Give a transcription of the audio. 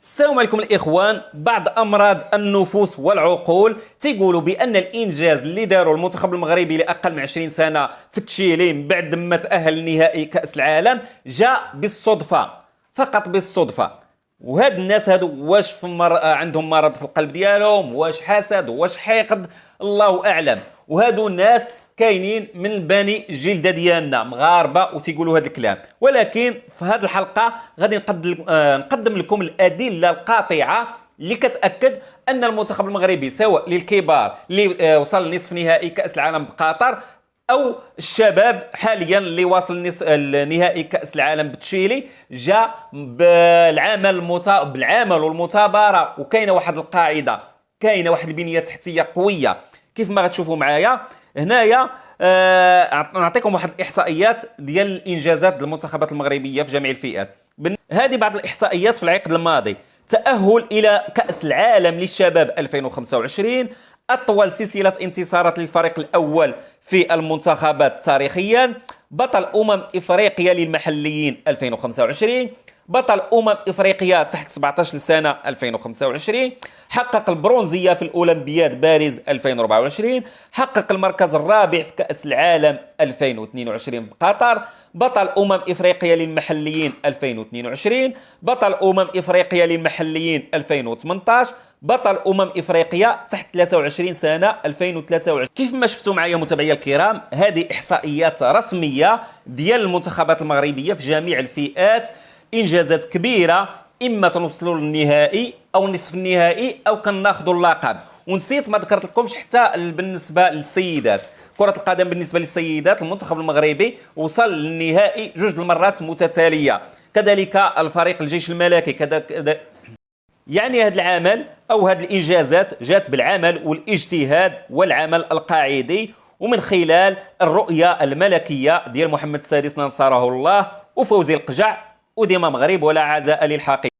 السلام عليكم الإخوان. بعض أمراض النفوس والعقول تيقولوا بأن الإنجاز اللي داروا المنتخب المغربي لأقل من 20 سنة في تشيلي من بعد ما تأهل لنهائي كأس العالم جاء بالصدفة، فقط بالصدفة. وهاد الناس هادو واش عندهم مرض في القلب ديالهم، واش حسد، واش حقد، الله أعلم. وهادو الناس كاينين من بني الجلده ديالنا مغاربه وتيقولوا هذا الكلام، ولكن في هذه الحلقه غادي نقدم لكم الادله القاطعه اللي كتاكد ان المنتخب المغربي سواء للكبار اللي وصل لنصف نهائي كاس العالم بقطر، او الشباب حاليا اللي واصل نهائي كاس العالم بتشيلي، جاء بالعمل والمثابره. وكاينه واحد القاعده، كاينه واحد البنيه تحتيه قويه كيف ما غتشوفوا معايا هنايا. نعطيكم واحد الاحصائيات ديال الانجازات ديال المنتخبات المغربيه في جميع الفئات. هذه بعض الاحصائيات في العقد الماضي: تاهل الى كاس العالم للشباب 2025، اطول سلسله انتصارات للفريق الاول في المنتخبات تاريخيا، بطل افريقيا للمحليين 2025، بطل افريقيا تحت 17 سنه 2025، حقق البرونزيه في الاولمبياد باريس 2024، حقق المركز الرابع في كاس العالم 2022 بقطر، بطل افريقيا للمحليين 2022، بطل افريقيا للمحليين 2018، بطل افريقيا تحت 23 سنه 2023. كيف ما شفتوا معايا متابعي الكرام، هذه احصائيات رسميه ديال المنتخبات المغربيه في جميع الفئات. انجازات كبيره، اما تنوصلوا للنهائي او نصف النهائي او كناخذوا اللقب. ونسيت ما ذكرت لكمش حتى بالنسبه للسيدات كره القدم. بالنسبه للسيدات المنتخب المغربي وصل للنهائي 2 المرات متتاليه، كذلك الفريق الجيش الملكي كذا. يعني هذا العمل او هذه الانجازات جات بالعمل والاجتهاد والعمل القاعدي، ومن خلال الرؤيه الملكيه ديال محمد السادس نصره الله وفوزي القجع، وديما مغرب ولا عزاء للحقيقة.